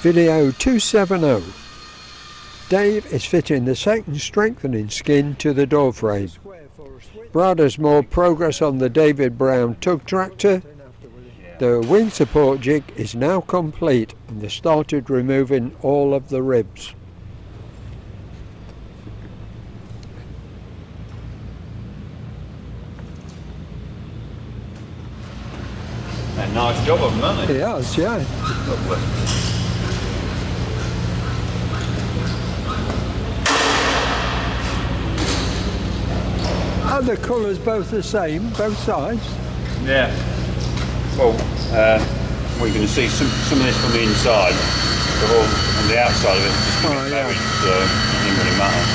Video 270. Dave is fitting the second strengthening skin to the door frame. Brad has more progress on the David Brown tug tractor. The wing support jig is now complete and they started removing all of the ribs. A nice job of them, haven't they? He has, yeah. Lovely. Are the colours both the same, both sides? Yeah. Well, we're going to see some of this from the inside, but all on the outside of it just married, so it doesn't really matter.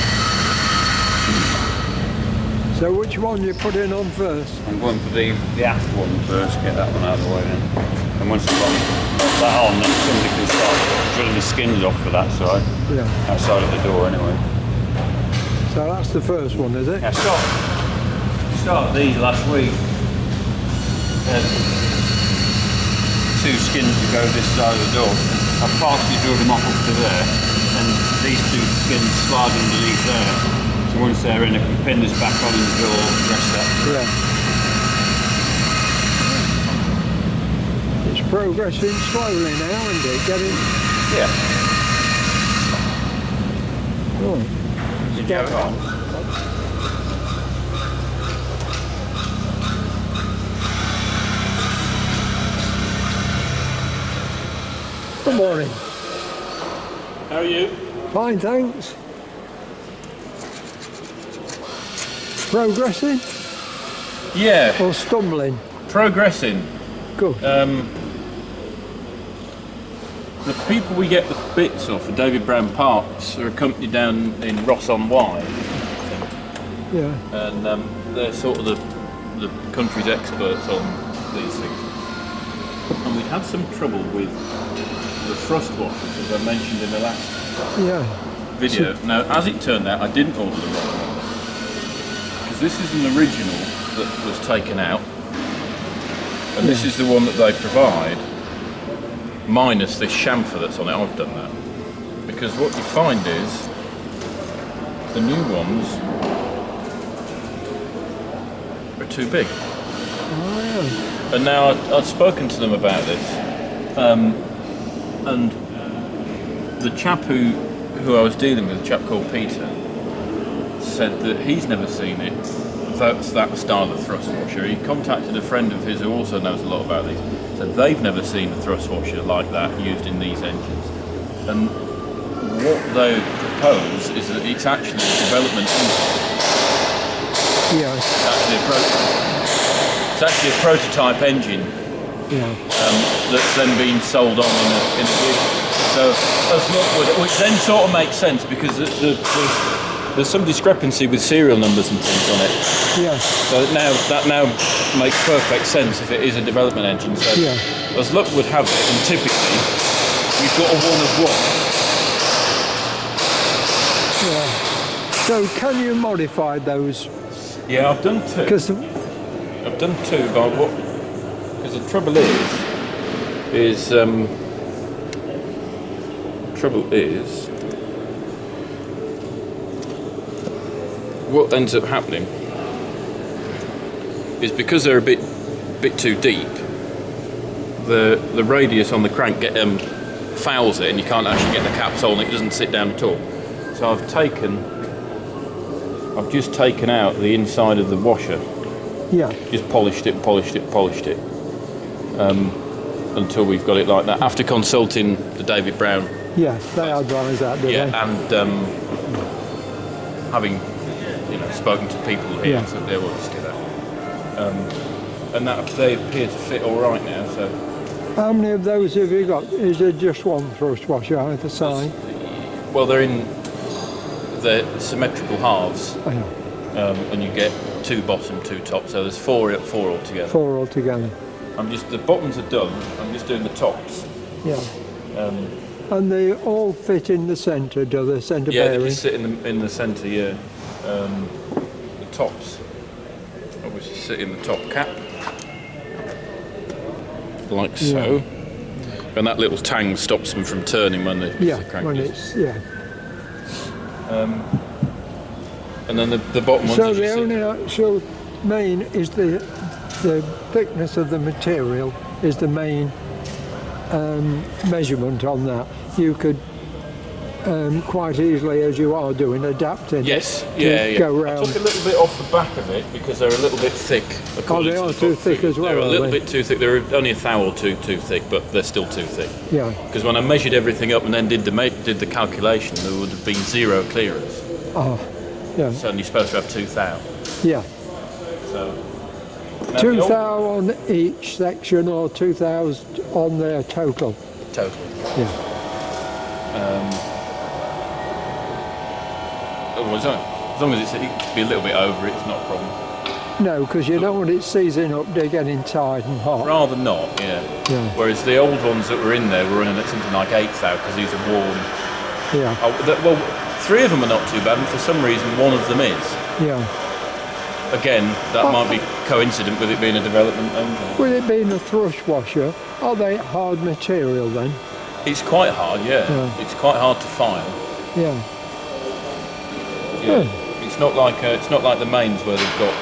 So which one you put in on first? I'm going for the aft one first, get that one out of the way then. And once I've got that on, then somebody can start drilling the skins off for that side. Yeah. Outside of the door anyway. So that's the first one, is it? Yeah, started these last week. Two skins to go this side of the door. I've partially drilled them off up to there, and these two skins slide underneath there. So once they're in, I can pin this back on and drill the rest of that. Yeah. It's progressing slowly now, isn't it? Getting. Yeah. Oh. Did you have it on? Good morning. How are you? Fine, thanks. Progressing? Yeah. Or stumbling? Progressing. Good. The people we get the bits off for David Brown parts are a company down in Ross-on-Wye. Yeah. And they're sort of the country's experts on these things. And we had some trouble with the thrust washers, as I mentioned in the last video. So, now, as it turned out, I didn't order the wrong one, because this is an original that was taken out, and this is the one that they provide, minus this chamfer that's on it. I've done that because what you find is the new ones are too big. Oh, And now I've spoken to them about this. And the chap who I was dealing with, a chap called Peter, said that he's never seen it. That's that style of thrust washer. He contacted a friend of his who also knows a lot about these. Said they've never seen a thrust washer like that used in these engines. And what they propose is that it's actually a development engine. yeah. It's actually a prototype engine. Yeah. That's then being sold on in a vehicle. So, which then sort of makes sense because there's some discrepancy with serial numbers and things on it. Yeah. So that now makes perfect sense if it is a development engine. So, as luck would have it, and typically you've got a one of one. Yeah. So can you modify those? Yeah, I've done two. I've done two, but because the trouble is what ends up happening is because they're a bit too deep, the radius on the crank fouls it, and you can't actually get the caps on. It doesn't sit down at all. So I've just taken out the inside of the washer. Yeah. Just polished it, until we've got it like that. After consulting the David Brown. Yeah, they advise that, do they? And having spoken to people here, so they will just do that. And that they appear to fit all right now. So. How many of those have you got? Is there just one thrust washer either side? Well, they're in the symmetrical halves. Oh, yeah. And you get two bottom, two top, so there's four altogether. Four altogether. The bottoms are done, I'm just doing the tops. Yeah. And they all fit in the centre, do they? Centre bearing? Yeah, they just sit in the centre, yeah. The tops obviously sit in the top cap, like so. And that little tang stops them from turning when they crank when it. it's And then the bottom ones. So the only actual main is the thickness of the material is the main measurement on that. You could quite easily, as you are doing, adapt it. Yes, go round. I took a little bit off the back of it because they're a little bit thick. Oh, they are too thick as well. They're a little bit too thick. They're only a thou or two too thick, but they're still too thick. Yeah. Because when I measured everything up and then did the calculation, there would have been 0 clearance. Oh, yeah. So you're supposed to have 2 thou. Yeah. So. 2 thou on each section, or 2 thou on their total. Total. Yeah. As long as it can be a little bit over it, it's not a problem. No, because you don't want it seizing up, they're getting tired and hot. Rather not, yeah. Whereas the old ones that were in there were running at something like 8 thou because these are warm. Yeah. Well, 3 of them are not too bad, and for some reason 1 of them is. Yeah. Again, that might be coincident with it being a development engine. With it being a thrush washer, are they hard material then? It's quite hard, yeah. It's quite hard to file. Yeah. Yeah. It's not like the mains where they've got.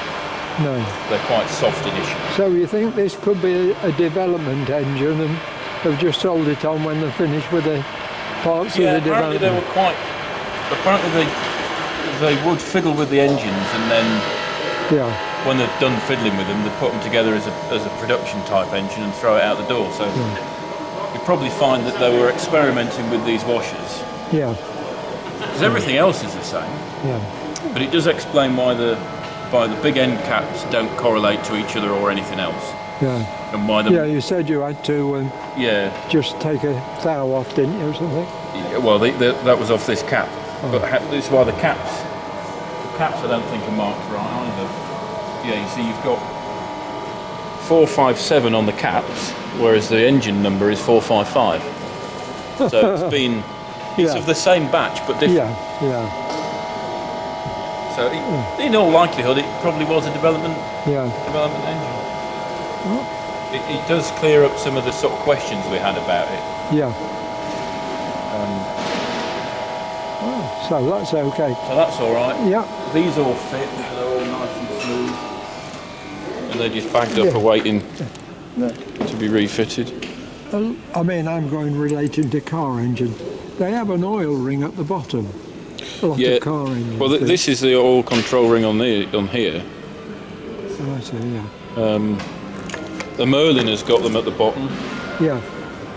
No. They're quite soft initially. So you think this could be a development engine, and they've just sold it on when they're finished with the parts of the development? They were quite. Apparently they would fiddle with the engines, and then when they're done fiddling with them, they put them together as a production type engine and throw it out the door. So you probably find that they were experimenting with these washers. Yeah. Because everything else is the same. Yeah. But it does explain why the big end caps don't correlate to each other or anything else. Yeah. And why you said you had to just take a thou off, didn't you, or something? Yeah, well, that was off this cap. But this is why the caps I don't think are marked right either. Yeah, you see you've got 457 on the caps, whereas the engine number is 455. So it's of the same batch but different. Yeah. So in all likelihood, it probably was a development engine. It does clear up some of the sort of questions we had about it. Yeah. So that's okay. So that's all right. Yeah. These all fit. They're all nice and smooth, and they're just bagged up awaiting to be refitted. I mean, I'm going relating to car engine. They have an oil ring at the bottom. A lot of car engines. Well, this is the oil control ring on here. Oh, I see. Yeah. The Merlin has got them at the bottom. Yeah.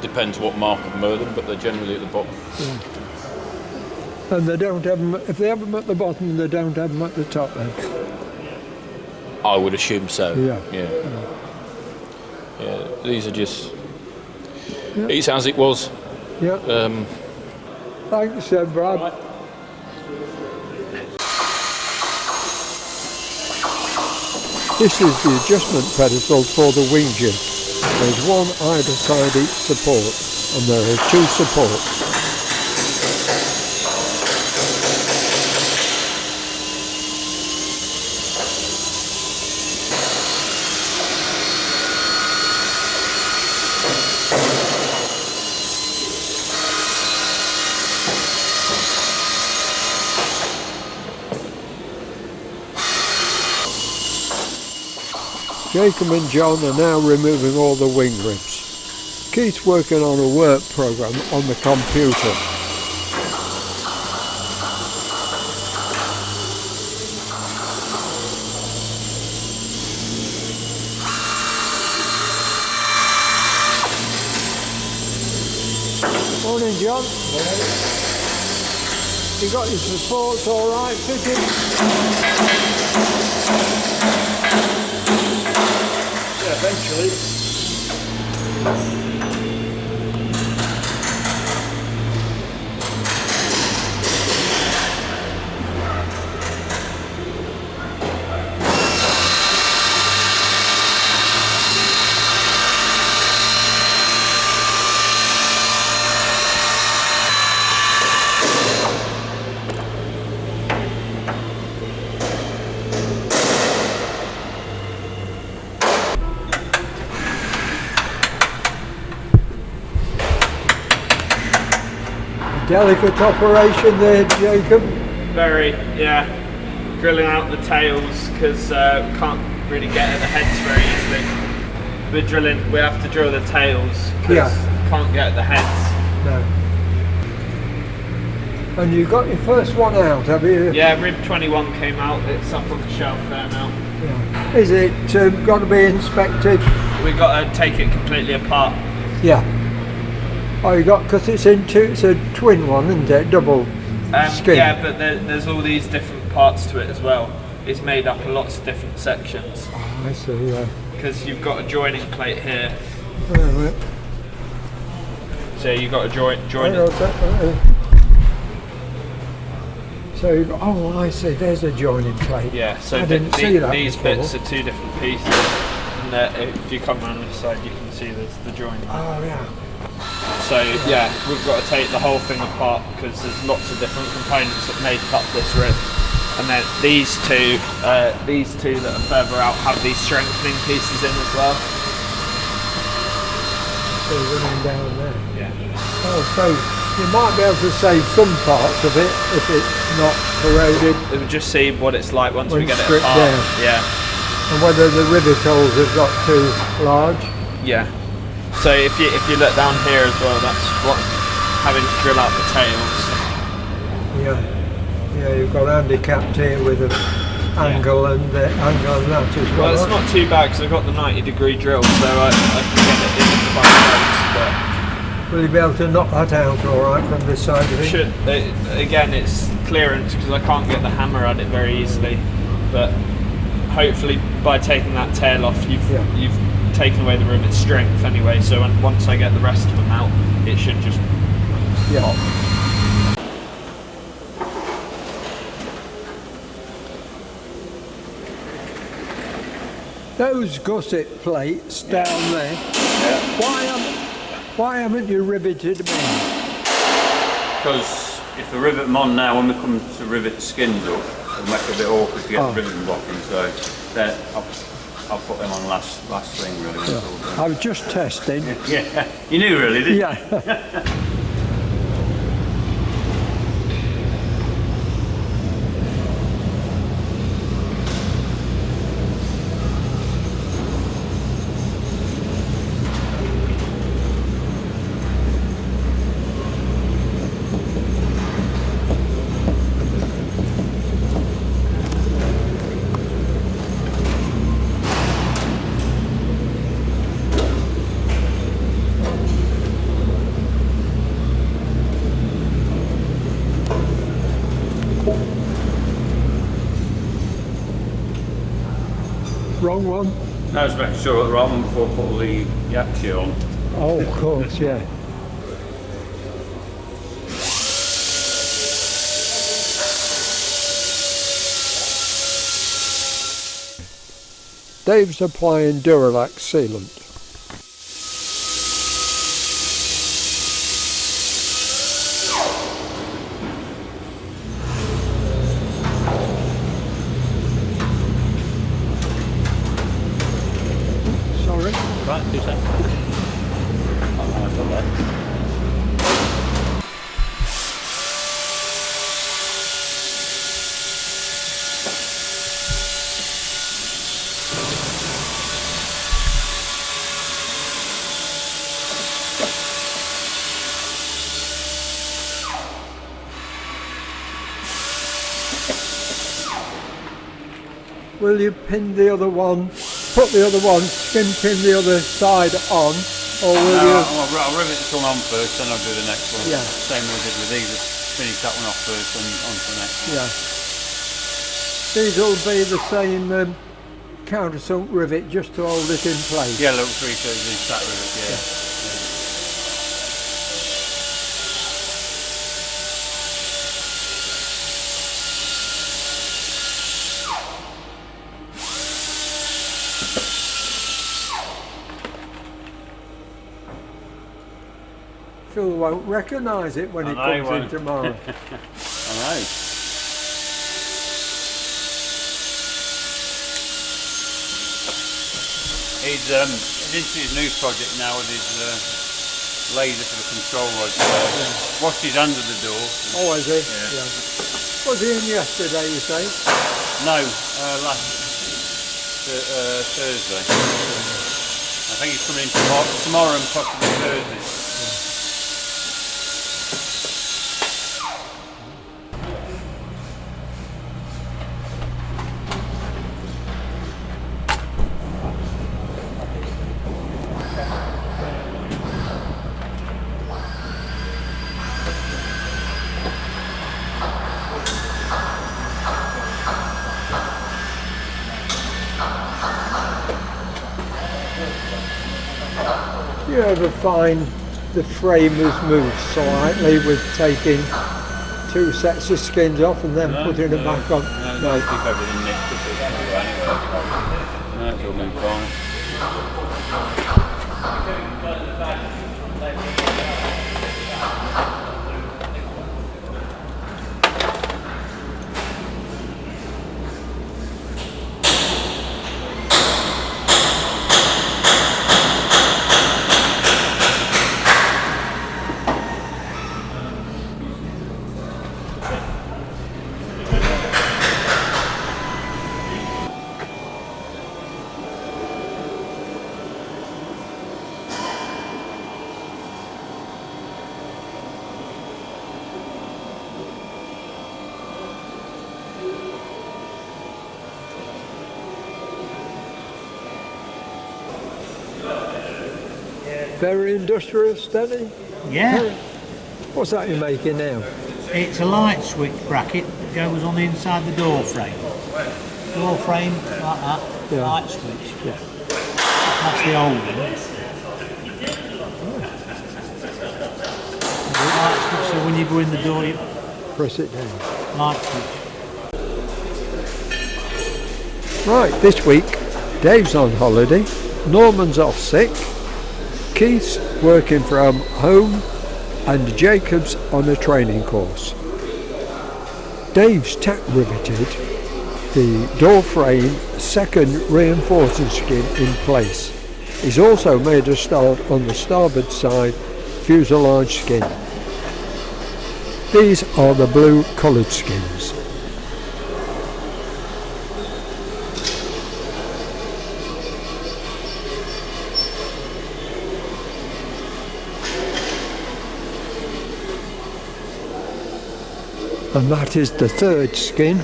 Depends what mark of Merlin, but they're generally at the bottom. Yeah. And they don't have them. If they have them at the bottom, they don't have them at the top then. I would assume so. Yeah. These are just. It's as it was. Yeah. Thanks, Brad. Right. This is the adjustment pedestal for the wing jib. There's one either side each support, and there are 2 supports. Jacob and John are now removing all the wing ribs. Keith's working on a work program on the computer. Morning, John. You got your supports all right fitted? Eventually. Delicate operation there, Jacob. Very, yeah. Drilling out the tails because we can't really get at the heads very easily. We have to drill the tails because we can't get at the heads. No. And you got your first one out, have you? Yeah, rib 21 came out. It's up on the shelf there now. Yeah. Is it got to be inspected? We've got to take it completely apart. Yeah. Oh, you got, because it's a twin one, isn't it? Double skin. Yeah, but there's all these different parts to it as well. It's made up of lots of different sections. Oh, I see, yeah. Because you've got a joining plate here. Right. So you've got a join it. So, oh, I see, there's a joining plate. Yeah, so I didn't see that these before. bits are two different pieces. And if you come around this side, you can see there's the joining. Oh, yeah. So yeah, we've got to take the whole thing apart because there's lots of different components that make up this rib. And then these two that are further out have these strengthening pieces in as well. So running down there. Yeah. Oh, so you might be able to save some parts of it if it's not corroded. We'll just see what it's like once we get it stripped apart. down. Yeah. And whether the rivet holes have got too large. Yeah. So if you look down here as well, that's what having to drill out the tails. Yeah. Yeah, you've got handicapped here with an angle and that as well. Well, it's not too bad because I've got the 90-degree drill, so I can get it in quite close. But will you be able to knock that out all right from this side of it? should again, it's clearance because I can't get the hammer at it very easily. But hopefully, by taking that tail off, you've taken away the rivet strength anyway. So once I get the rest of them out, it should just pop. Those gusset plates down there, why haven't you riveted them in? Because if I rivet them on now, when we come to rivet the skins up, it'll make it a bit awkward to get the riveting blocking, so then I'll put them on last thing really. When it's all done. I was just testing. Yeah, you knew really, didn't you? Yeah. Wrong one? I was making sure the right one before I put all the yaxi on. Oh, of course, yeah. Dave's applying Duralax sealant. Sorry. Right, 2 seconds. I've done that. Will you pin the other one, put the other one, skin pin the other side on, or will you? I'll rivet this one on first, then I'll do the next one. Yeah. Same as I did with these, finish that one off first and on to the next one. Yeah. These will be the same countersunk rivet just to hold it in place. Yeah, little 3/3 inch stack rivet, yeah. Phil won't recognise it when it comes in tomorrow. I know. He's into his new project now with his laser for the control rod. Washed his under the door. Oh, is he? Yeah. Was he in yesterday, you say? No, last Thursday. I think he's coming in tomorrow and possibly Thursday. Do you ever find the frame has moved slightly with taking 2 sets of skins off and then putting them back on? No, keep everything nicked up anyway. No, it's all been fine. Very industrial, steady? Yeah, What's that you're making now? it's a light switch bracket that goes on the inside the door frame. Door frame like that, Yeah. light switch. Yeah. That's the old one. Light switch, so when you go in the door, you Press it down. light switch. Right, this week, Dave's on holiday, Norman's off sick, Keith's working from home, and Jacob's on a training course. Dave's tack riveted the door frame second reinforcing skin in place. He's also made a start on the starboard side fuselage skin. These are the blue coloured skins. And that is the third skin,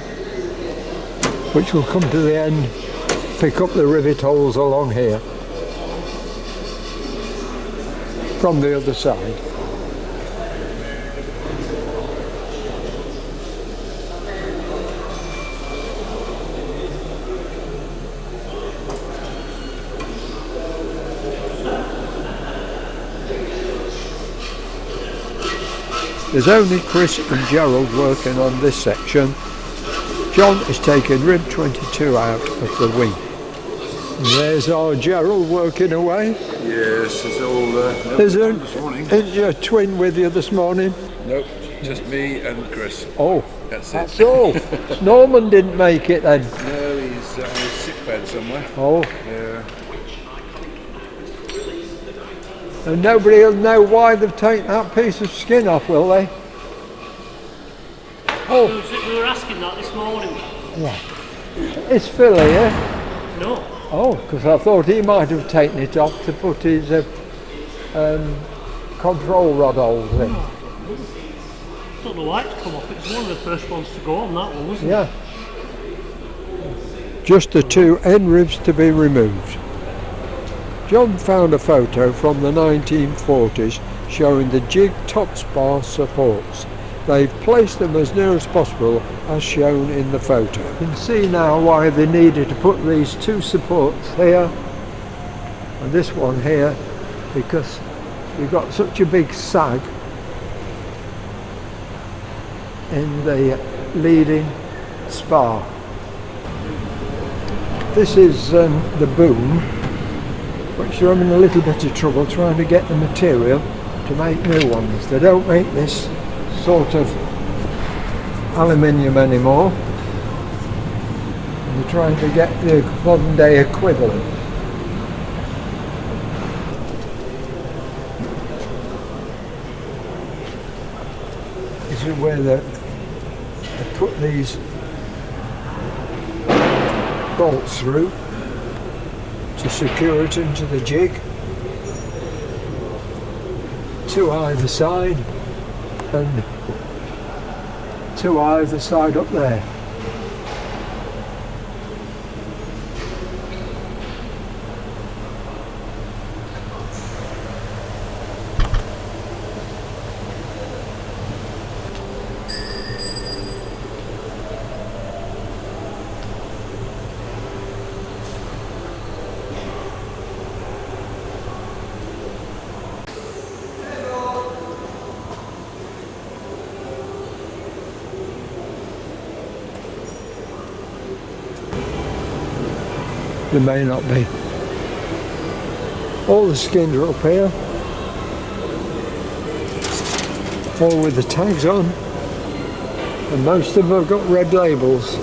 which will come to the end, pick up the rivet holes along here from the other side. There's only Chris and Gerald working on this section. John is taking rib 22 out of the wing. There's our Gerald working away. Yes, it's all Isn't your twin with you this morning? Nope, just me and Chris. Oh, That's that's it. all. Norman didn't make it then. No, he's on his sick bed somewhere. Oh, Yeah. and nobody will know why they've taken that piece of skin off, will they? Oh, We were asking that this morning. yeah. It's Phil here. No. Oh, because I thought he might have taken it off to put his control rod holes in. Don't know why it's come off. It's one of the first ones to go on, that one, wasn't Yeah. Just the 2 end ribs to be removed. John found a photo from the 1940s showing the jig top spar supports. They've placed them as near as possible as shown in the photo. You can see now why they needed to put these 2 supports here and this one here, because you've got such a big sag in the leading spar. This is the boom, which are having a little bit of trouble trying to get the material to make new ones. They don't make this sort of aluminium anymore. And they're trying to get the modern day equivalent. This is where they put these bolts through to secure it into the jig. Two either side and two either side up there. There may not be. All the skins are up here, all with the tags on, and most of them have got red labels.